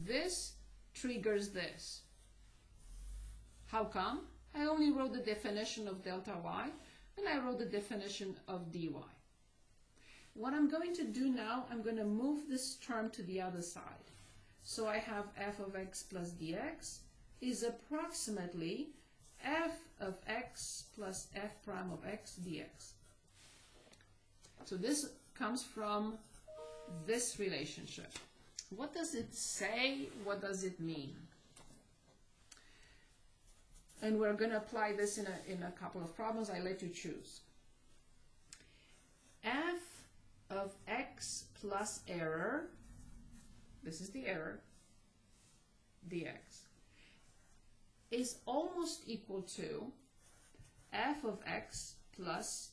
this triggers this. How come? I only wrote the definition of delta y, and I wrote the definition of dy. What I'm going to do now, I'm going to move this term to the other side. So I have f of x plus dx is approximately f of x plus f prime of x dx. So this comes from this relationship. What does it say? What does it mean? And we're going to apply this in a couple of problems. I let you choose. F of x plus error, this is the error, dx, is almost equal to f of x plus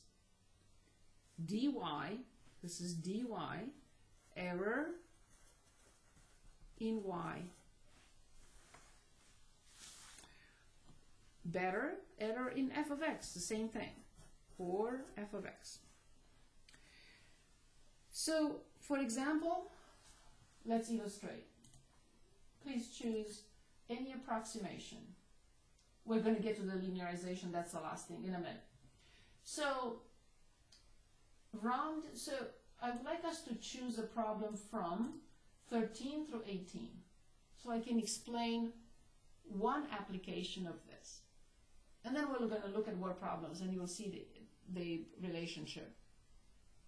dy, this is dy, error in y. Better, error in f of x, the same thing, or f of x. So, for example, let's illustrate. Please choose any approximation. We're going to get to the linearization, that's the last thing, in a minute. So, I would like us to choose a problem from 13 through 18, so I can explain one application of this. And then we're going to look at word problems, and you'll see the relationship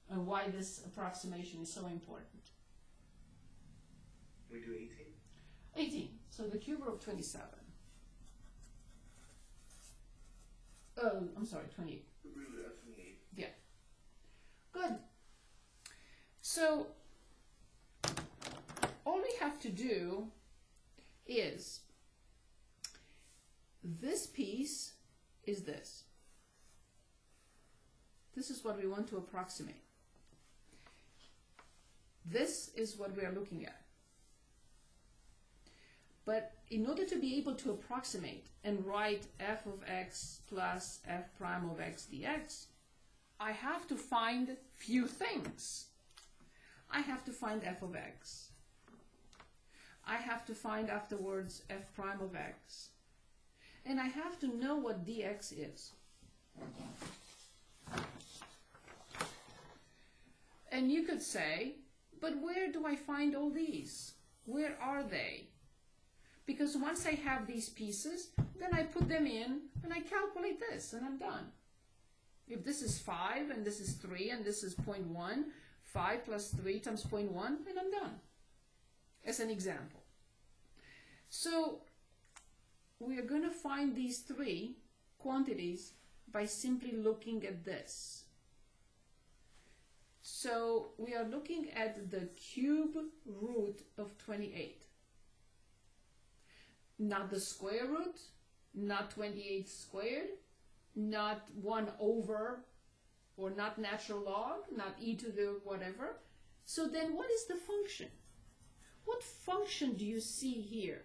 and why this approximation is so important. We do 18? 18. So the cube root of 27. Oh, I'm sorry, 28. The root of 28. Yeah. Good. So all we have to do is this piece is this. This is what we want to approximate. This is what we are looking at. But in order to be able to approximate and write f of x plus f prime of x dx, I have to find few things. I have to find f of x. I have to find afterwards f prime of x. And I have to know what dx is. And you could say, but where do I find all these? Where are they? Because once I have these pieces, then I put them in and I calculate this and I'm done. If this is 5 and this is 3 and this is 0.1, 5 plus 3 times 0.1, then I'm done. As an example. So we are going to find these three quantities by simply looking at this. So we are looking at the cube root of 28. Not the square root, not 28 squared, not 1 over, or not natural log, not e to the whatever. So then what is the function? What function do you see here?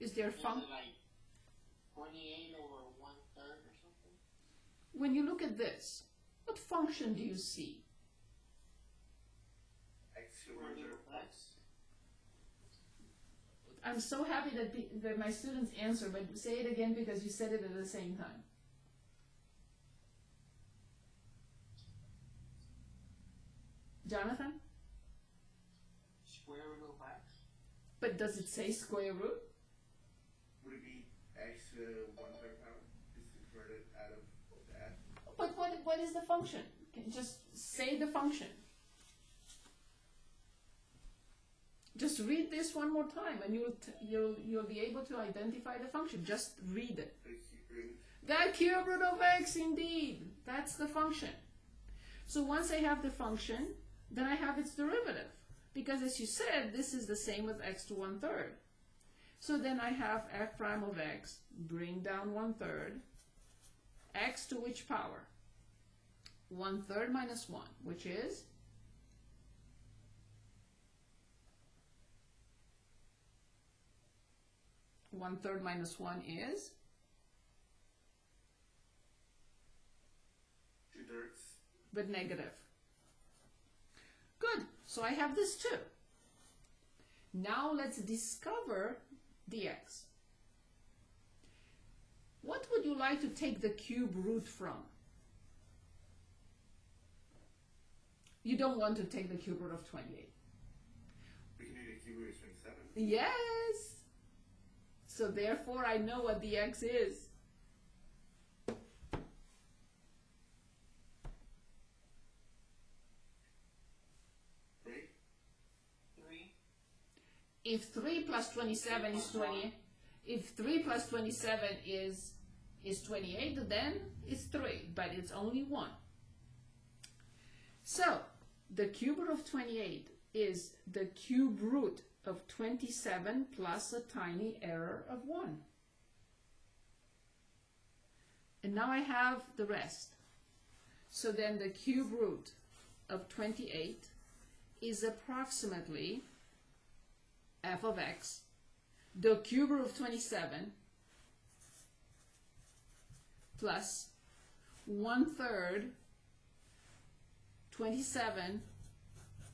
Is there a function? Like 28 over 1/3 or something? When you look at this, what function do you see? X Square root of x? I'm so happy that my students answer, but say it again because you said it at the same time. Jonathan? Square root of x? But does it say square root? Would it be x to 1/3 power? Just converted out of the f? But what is the function? Just say the function. Just read this one more time and you'll be able to identify the function. Just read it. The cube root of x, indeed. That's the function. So once I have the function, then I have its derivative. Because as you said, this is the same with x to 1/3. So then I have f prime of x, bring down 1/3, x to which power? 1/3 minus 1, which is 1/3 minus 1 is 2/3. but negative. Good, so I have this too. Now let's discover dx. What would you like to take the cube root from? You don't want to take the cube root of 28. We can do the cube root of 27. Yes! So therefore I know what dx is. Right? 3. If 3 plus 27 is 20, if 3 plus 27 is 28, then it's 3, but it's only 1. So the cube root of 28 is the cube root of 27 plus a tiny error of 1. And now I have the rest. So then the cube root of 28 is approximately f of x, the cube root of 27 plus 1/3 27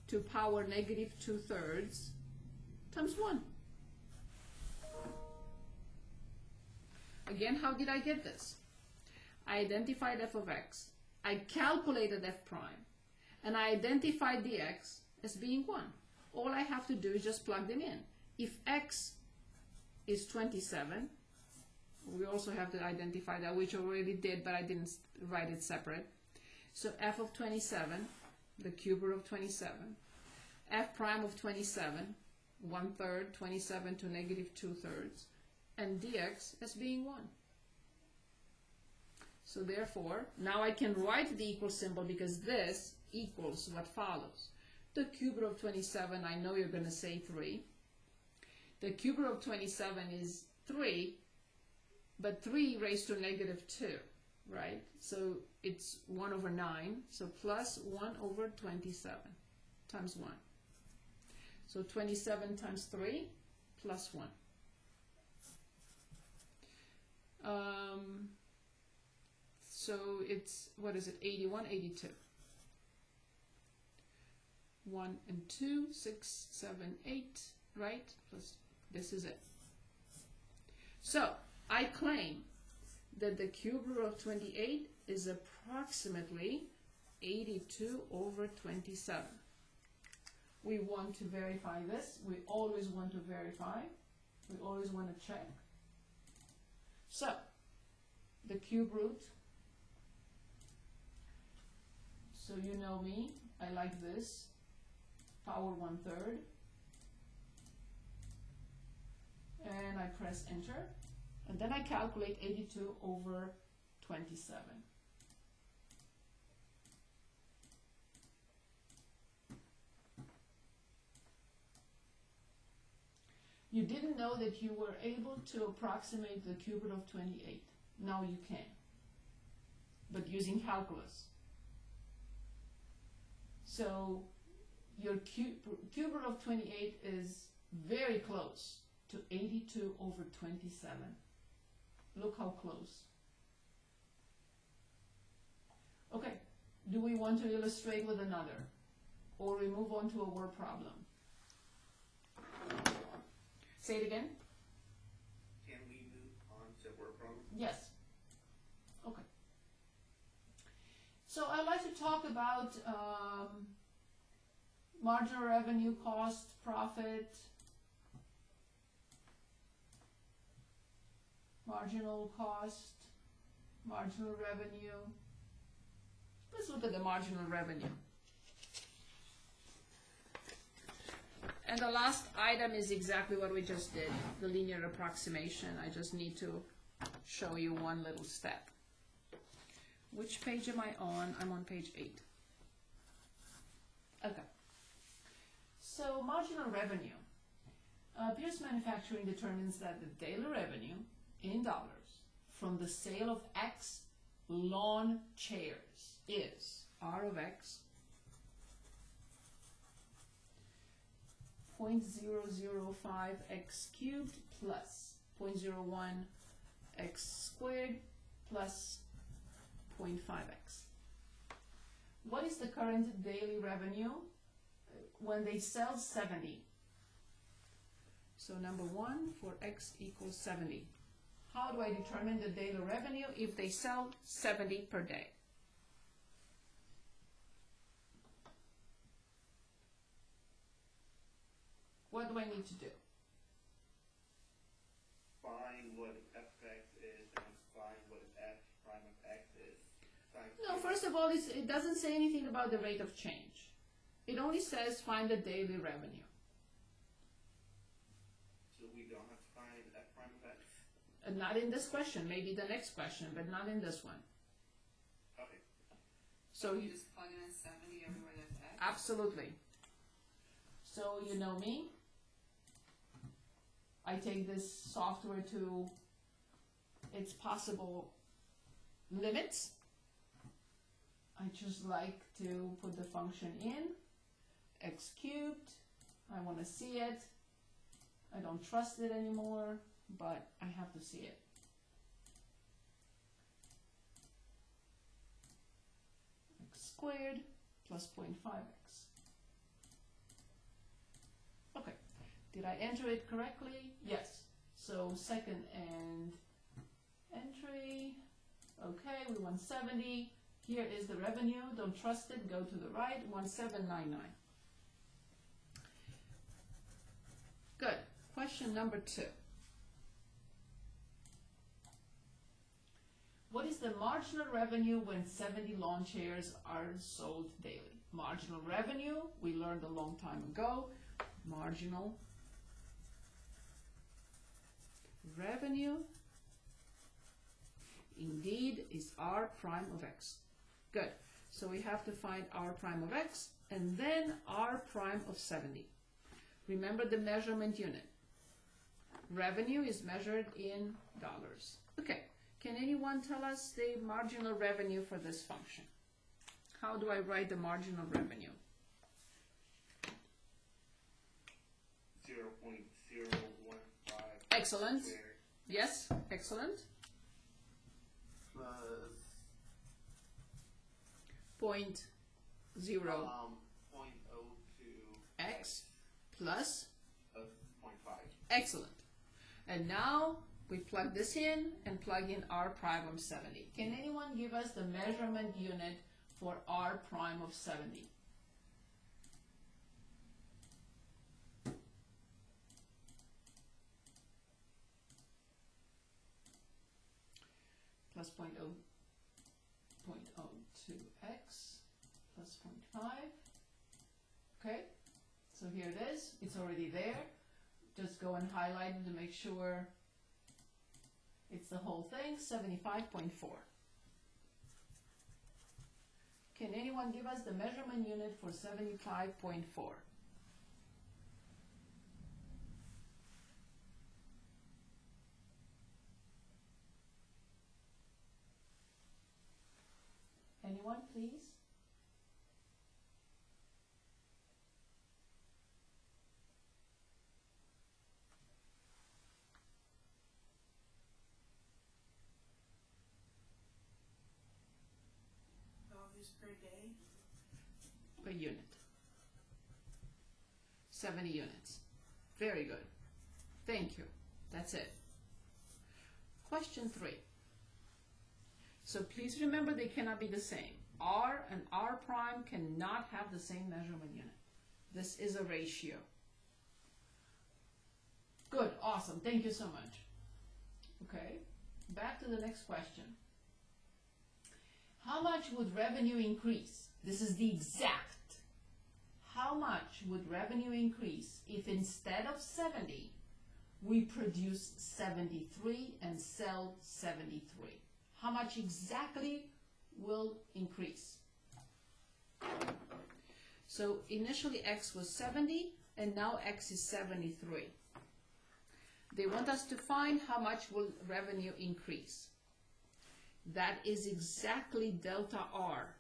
to power negative 2/3 times 1. Again, how did I get this? I identified f of x, I calculated f prime, and I identified dx as being 1. All I have to do is just plug them in. If x is 27, we also have to identify that, which I already did, but I didn't write it separate. So f of 27, the cube root of 27, f prime of 27, 1/3, 27 to negative 2/3, and dx as being 1. So therefore, now I can write the equal symbol because this equals what follows. The cube root of 27, I know you're going to say 3. The cube root of 27 is 3, but 3 raised to negative 2, right? So it's 1/9, so plus 1/27 times 1. So 27 times 3 plus 1. So it's, what is it, 81, 82. 1 and 2, 6, 7, 8, right? Plus, this is it. So I claim that the cube root of 28 is approximately 82/27. We want to verify this. We always want to verify. We always want to check. So the cube root, so you know me, I like this, power 1/3, and I press enter, and then I calculate 82/27. You didn't know that you were able to approximate the cube root of 28. Now you can, but using calculus. So your cube root of 28 is very close to 82/27. Look how close. Okay, do we want to illustrate with another, or we move on to a word problem? Say it again. Can we move on to word problem? Yes. Okay. So I'd like to talk about marginal revenue, cost, profit, marginal cost, marginal revenue. Let's look at the marginal revenue. And the last item is exactly what we just did, the linear approximation. I just need to show you one little step. Which page am I on? I'm on page 8. Okay. So marginal revenue. Pierce Manufacturing determines that the daily revenue in dollars from the sale of X lawn chairs is R of X 0.005 x cubed plus 0.01 x squared plus 0.5x. What is the current daily revenue when they sell 70? So number one, for x equals 70. How do I determine the daily revenue if they sell 70 per day? What do I need to do? Find what fx is and find what f prime of x is. Times No, two. first of all, it doesn't say anything about the rate of change. It only says find the daily revenue. So we don't have to find f prime of x? Not in this question, maybe the next question, but not in this one. Okay. So You you, just plug in a 70 everywhere that's X. absolutely. So you know me. I take this software to its possible limits. I just like to put the function in, x cubed. I want to see it. I don't trust it anymore, but I have to see it. X squared plus 0.5x. Okay, did I enter it correctly? Yes. So second and entry. Okay, we want 70. Here is the revenue. Don't trust it. Go to the right. 1799. Good. Question number 2. What is the marginal revenue when 70 lawn chairs are sold daily? Marginal revenue, we learned a long time ago. Marginal revenue indeed is r prime of x. Good. So we have to find r prime of x and then r prime of 70. Remember the measurement unit. Revenue is measured in dollars. Okay. Can anyone tell us the marginal revenue for this function? How do I write the marginal revenue? 0.015 Excellent. squared Yes, excellent. plus 0.0 0.02 x plus of 0.5. excellent. And now we plug this in and plug in r prime of 70. Can anyone give us the measurement unit for r prime of 70? Plus 0.02x plus 0.5. Okay, so here it is. It's already there. Just go and highlight it to make sure it's the whole thing. 75.4. Can anyone give us the measurement unit for 75.4? Anyone, please? Dollars per day. Per unit. 70 units. Very good. Thank you. That's it. Question 3. So please remember they cannot be the same. R and R prime cannot have the same measurement unit. This is a ratio. Good, awesome. Thank you so much. Okay, back to the next question. How much would revenue increase? This is the exact. How much would revenue increase if instead of 70, we produce 73 and sell 73? How much exactly will increase? So initially x was 70 and now x is 73. They want us to find how much will revenue increase. That is exactly delta R,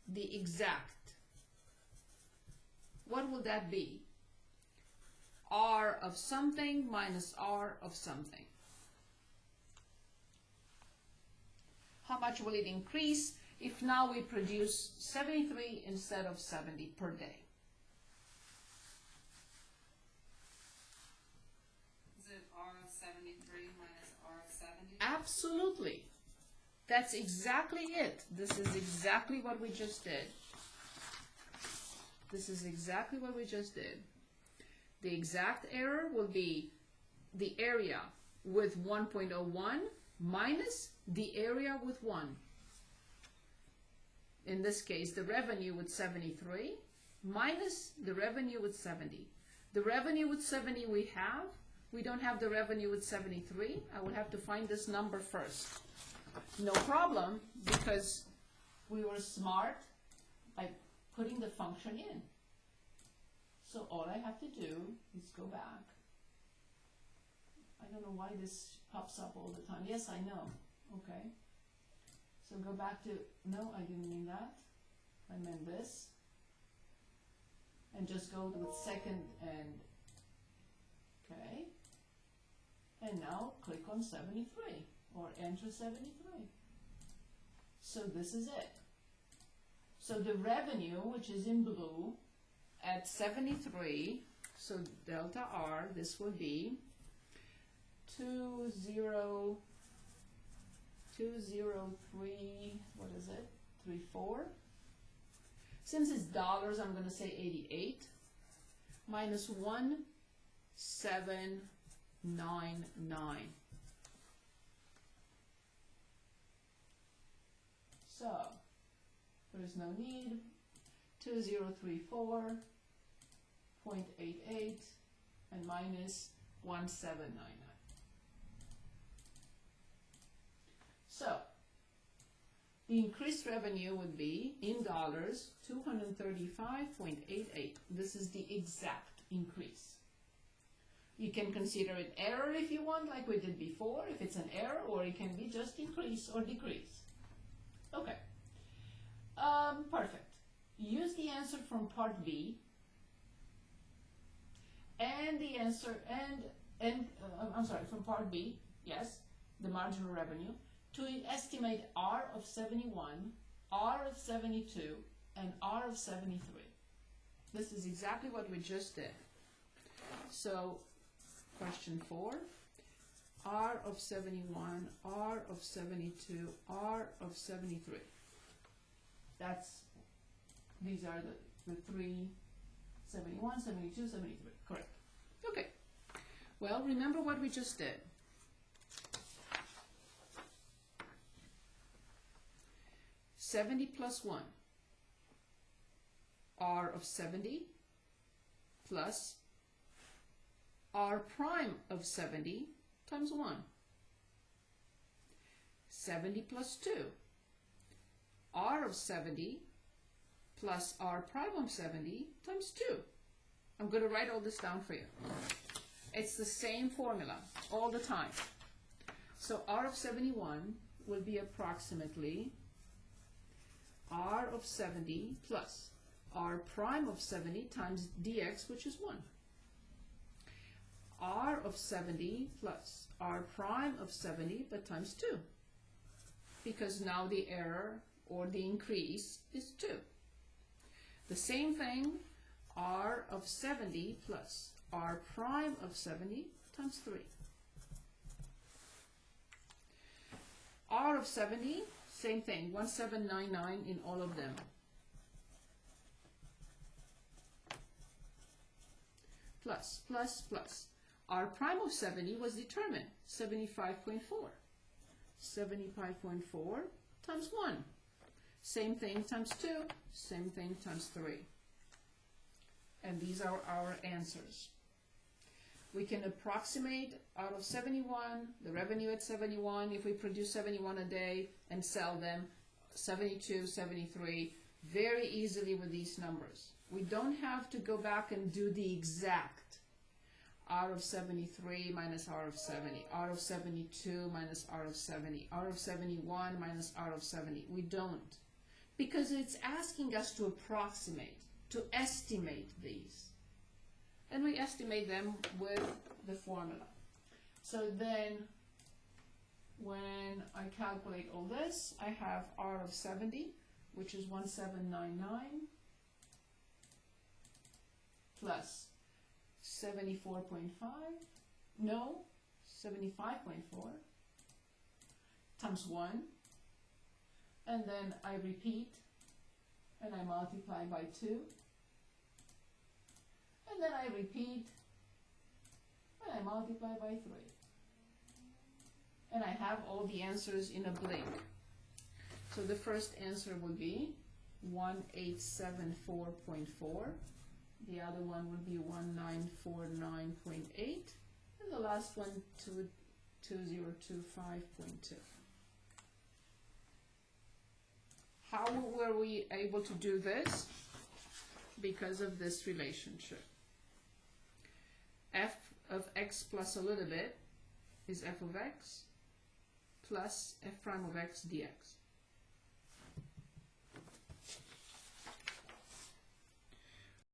the exact. What will that be? R of something minus R of something. How much will it increase if now we produce 73 instead of 70 per day? Is it R of 73 minus R of 70? Absolutely. That's exactly it. This is exactly what we just did. This is exactly what we just did. The exact error will be the area with 1.01 minus the area with 1. In this case, the revenue with 73 minus the revenue with 70. The revenue with 70 we don't have the revenue with 73. I would have to find this number first. No problem, because we were smart by putting the function in. So all I have to do is go back. I don't know why this pops up all the time. Yes, I know. Okay. So go back to, no, I didn't mean that. I meant this. And just go with second and, okay. And now click on 73 or enter 73. So this is it. So the revenue, which is in blue, at 73, so delta R, this will be 203, what is it? 34. Since it's dollars, I'm going to say 88 minus 1799. So there is no need. 2034.88 and minus 1799. So the increased revenue would be in dollars 235.88. This is the exact increase. You can consider it error if you want, like we did before, if it's an error, or it can be just increase or decrease. Okay. Perfect. Use the answer from part B and the answer from part B, yes, the marginal revenue, to estimate R of 71, R of 72, and R of 73. This is exactly what we just did. So, question 4, R of 71, R of 72, R of 73. These are the 3, 71, 72, 73. Correct. Okay. Well, remember what we just did. $70 plus 1, R of 70 plus R prime of 70 times 1. 70 plus 2, R of 70 plus R prime of 70 times 2. I'm going to write all this down for you. It's the same formula all the time. So R of 71 will be approximately R of 70 plus R prime of 70 times dx, which is 1. R of 70 plus R prime of 70, but times 2. Because now the error or the increase is 2. The same thing, R of 70 plus R prime of 70 times 3. R of 70, same thing, 1799 in all of them. Plus, plus, plus. R prime of 70 was determined, 75.4. 75.4 times 1. Same thing times 2, same thing times 3. And these are our answers. We can approximate out of 71, the revenue at 71, if we produce 71 a day and sell them, 72, 73, very easily with these numbers. We don't have to go back and do the exact R of 73 minus R of 70, R of 72 minus R of 70, R of 71 minus R of 70. We don't. Because it's asking us to approximate, to estimate these. And we estimate them with the formula. So then when I calculate all this, I have R of 70, which is 1799, plus 74.5, no, 75.4, times 1, and then I repeat, and I multiply by 2, and then I repeat, and I multiply by 3. And I have all the answers in a blink. So the first answer would be 1874.4, the other one would be 1949.8, and the last one 2025.2. How were we able to do this? Because of this relationship. F of x plus a little bit is f of x plus f prime of x dx.